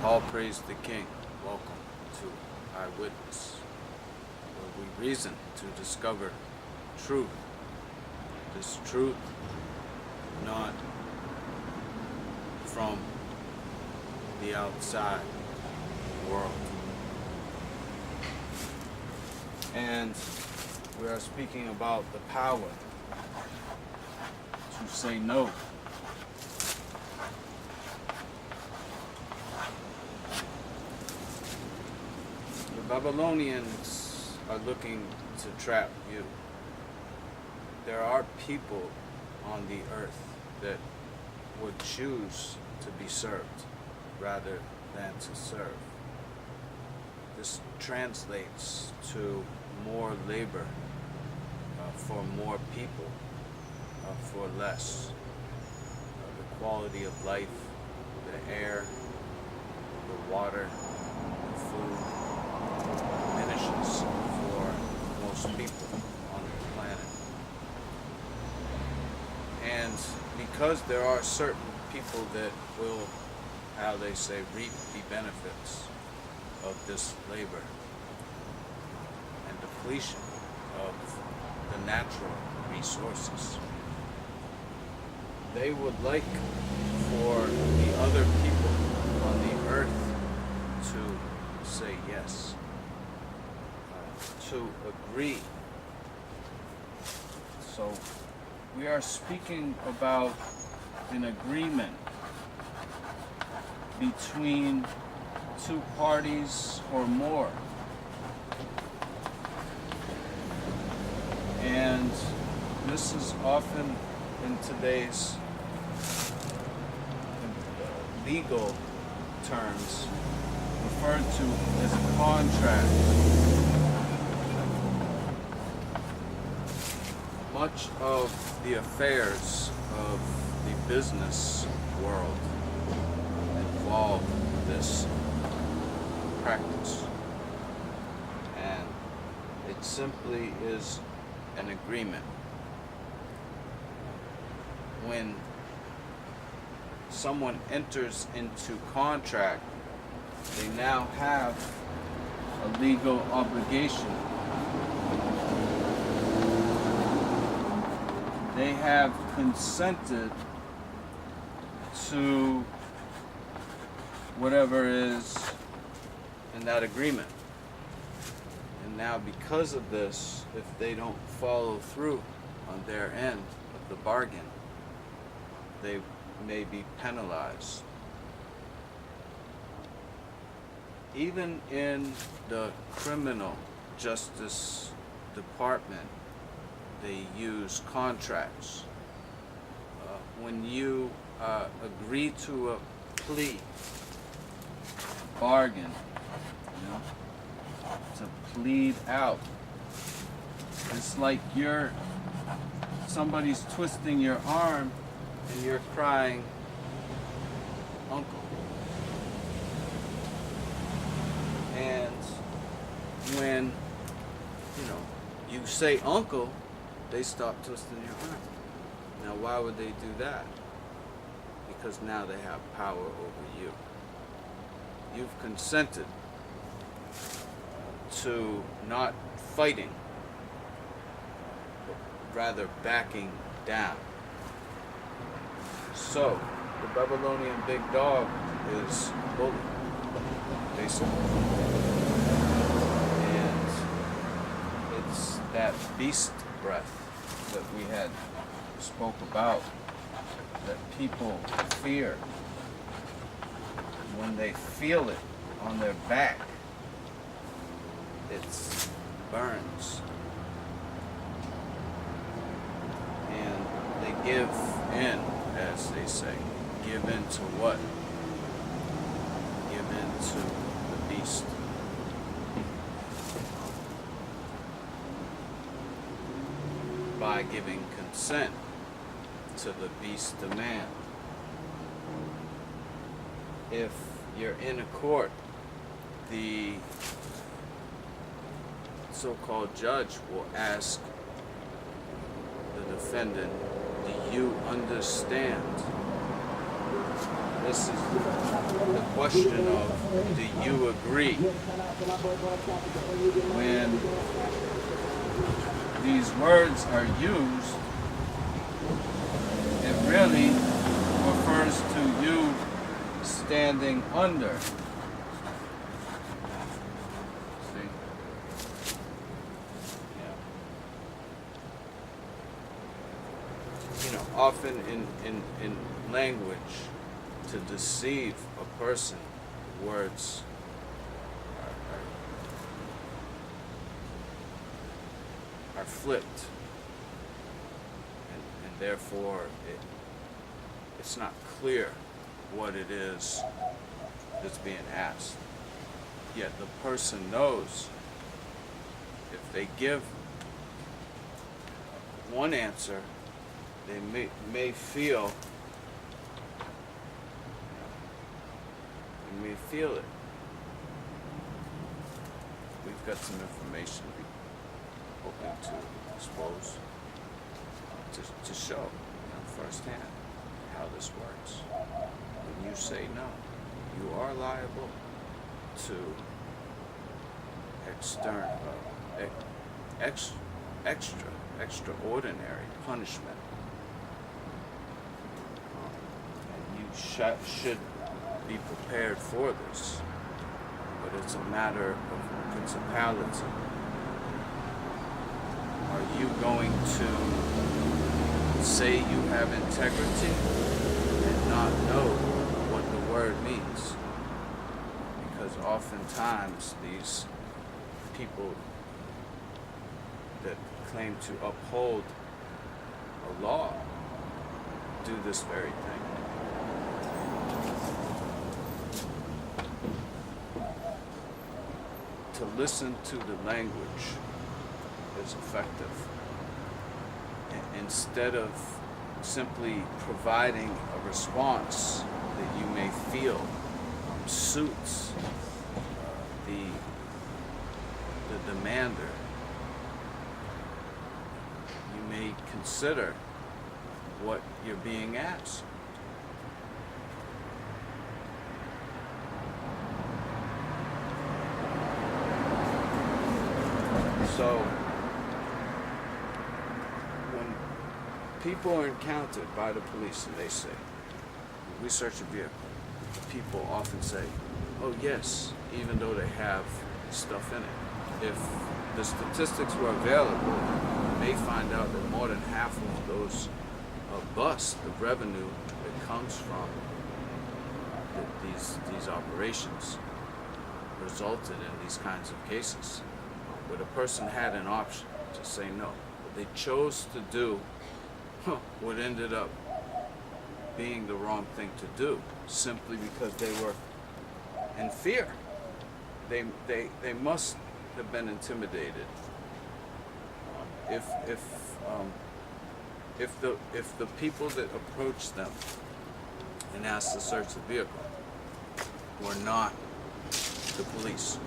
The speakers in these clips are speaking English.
All praise the King. Welcome to Eyewitness, where we reason to discover truth. This truth not from the outside world. And we are speaking about the power to say no. The Babylonians are looking to trap you. There are people on the earth that would choose to be served rather than to serve. This translates to more labor for more people for less. The quality of life, the air, the water, the food diminishes for most people on the planet. And because there are certain people that will, how they say, reap the benefits of this labor and depletion of the natural resources, they would like for the other people on the earth to say yes, to agree. So we are speaking about an agreement between two parties or more. And this is often in today's legal terms referred to as a contract. Much of the affairs of the business world involve this practice, and it simply is an agreement. When someone enters into contract, they now have a legal obligation. They have consented to whatever is in that agreement. And now because of this, if they don't follow through on their end of the bargain, they may be penalized. Even in the criminal justice department, they use contracts. When you agree to a plea, bargain, to plead out, it's like somebody's twisting your arm and you're crying, "Uncle." And when you say "uncle," they stop twisting your arm. Now, why would they do that? Because now they have power over you. You've consented to not fighting, but rather backing down. So, the Babylonian big dog is bully, basically. And it's that beast breath that we had spoke about, that people fear. When they feel it on their back, it burns. And they give in, as they say. Give in to what? Give in to the beast. By giving consent to the beast demand. If you're in a court, the so-called judge will ask the defendant, "Do you understand this is the question of, do you agree? When these words are used, it really refers to you standing under. See? Yeah. You know, often in language, to deceive a person, words are flipped, and therefore it's not clear what it is that's being asked. Yet the person knows if they give one answer, they may feel it. We've got some information we're hoping to expose, to show firsthand how this works. When you say no, you are liable to extraordinary punishment. And you should be prepared for this, but it's a matter of principality. Are you going to say you have integrity and not know what the word means? Because oftentimes these people that claim to uphold a law do this very thing. To listen to the language is effective. Instead of simply providing a response that you may feel suits the demander, you may consider what you're being asked. So, when people are encountered by the police and they say, we search a vehicle, people often say, oh yes, even though they have stuff in it. If the statistics were available, you may find out that more than half of those busts, the revenue that comes from these operations, resulted in these kinds of cases. Where the person had an option to say no, but they chose to do what ended up being the wrong thing to do, simply because they were in fear. They must have been intimidated. If the people that approached them and asked to search the vehicle were not the police,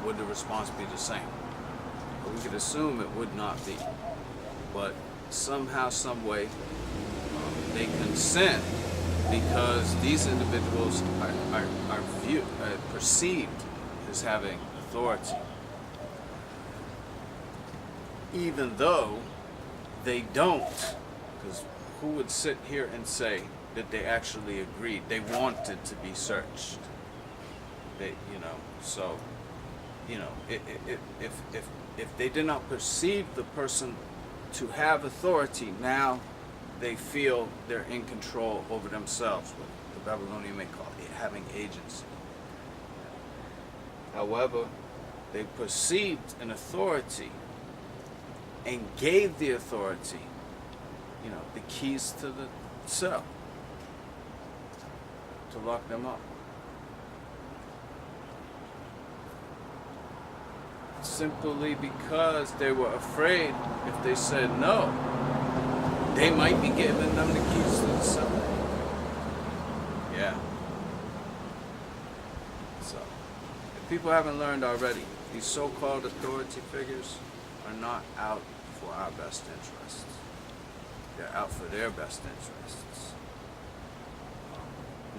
would the response be the same? But we could assume it would not be. But somehow, some way, they consent because these individuals are perceived as having authority, even though they don't. Because who would sit here and say that they actually agreed, they wanted to be searched? So. If they did not perceive the person to have authority, now they feel they're in control over themselves, what the Babylonian may call it, having agency. However, they perceived an authority and gave the authority, the keys to the cell to lock them up. Simply because they were afraid if they said no, they might be giving them the keys to the cell. Yeah. So, if people haven't learned already, these so-called authority figures are not out for our best interests. They're out for their best interests.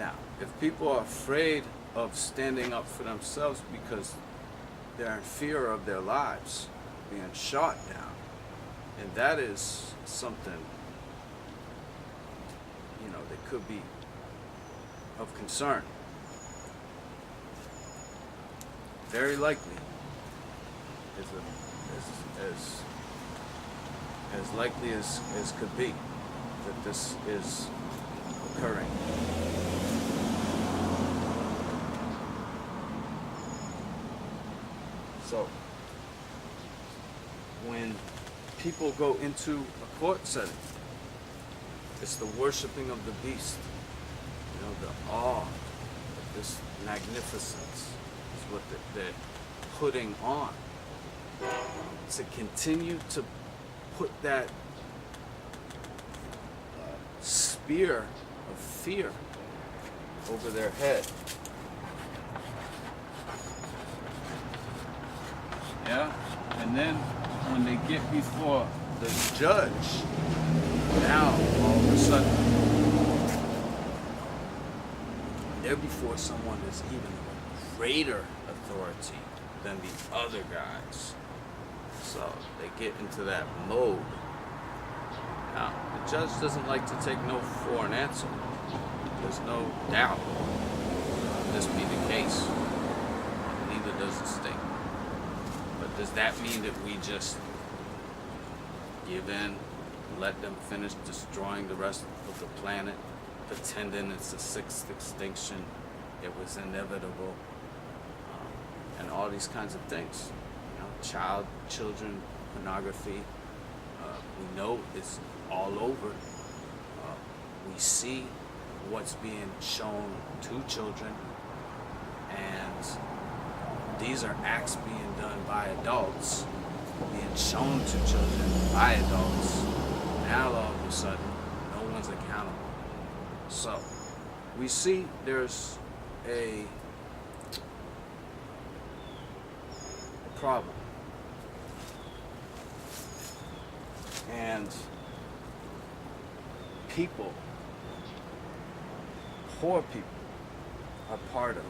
Now, if people are afraid of standing up for themselves because they're in fear of their lives being shot down, and that is something, that could be of concern. Very likely, as likely as could be, that this is occurring. So, when people go into a court setting, it's the worshiping of the beast. The awe of this magnificence is what they're putting on. To continue to put that spear of fear over their head. Yeah? And then when they get before the judge, now all of a sudden they're before someone that's even of greater authority than the other guys. So they get into that mode. Now, the judge doesn't like to take no for an answer. There's no doubt this be the case. Neither does the state. But does that mean that we just give in, let them finish destroying the rest of the planet, pretending it's the sixth extinction, it was inevitable, and all these kinds of things? Children pornography, we know it's all over. We see what's being shown to children, and these are acts being done by adults, being shown to children by adults. Now all of a sudden, no one's accountable. So, we see there's a problem. And people, poor people, are part of,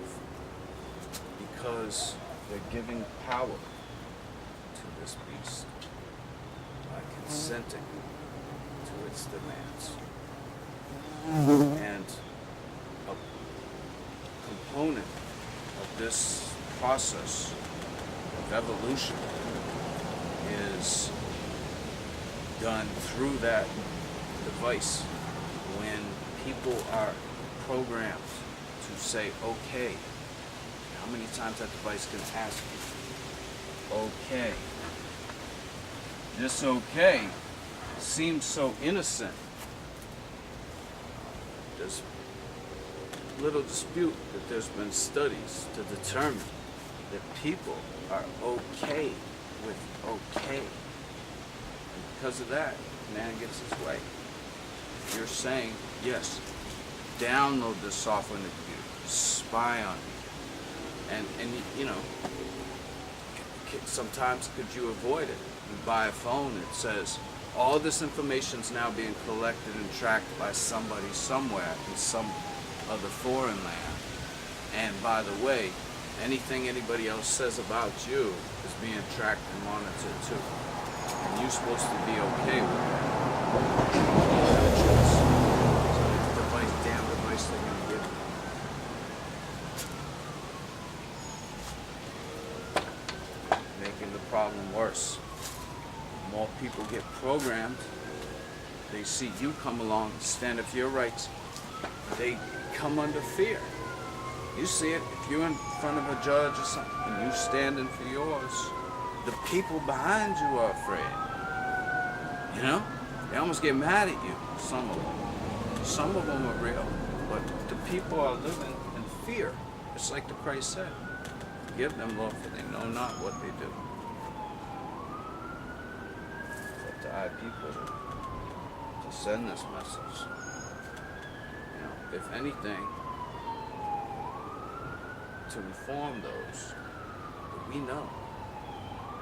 because they're giving power to this beast by consenting to its demands. And a component of this process of evolution is done through that device. When people are programmed to say, okay, how many times that device can ask you, okay. This okay seems so innocent. There's little dispute that there's been studies to determine that people are okay with okay. And because of that, man gets his way. You're saying, yes, download this software in the computer, spy on me. And sometimes could you avoid it? You buy a phone that says, all this information is now being collected and tracked by somebody somewhere in some other foreign land. And by the way, anything anybody else says about you is being tracked and monitored too. And you're supposed to be okay with that. So damn device they're going to give you. Making the problem worse. More people get programmed. They see you come along, stand up for your rights. They come under fear. You see it, if you're in front of a judge or something, and you standing for yours, the people behind you are afraid. They almost get mad at you, some of them. Some of them are real, but the people are living in fear. It's like the Christ said, forgive them, Lord, for they know not what they do. It's up to our people to send this message. If anything, to inform those that we know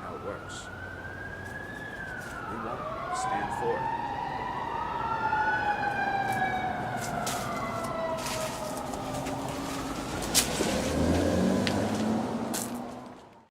how it works. We won't stand for it.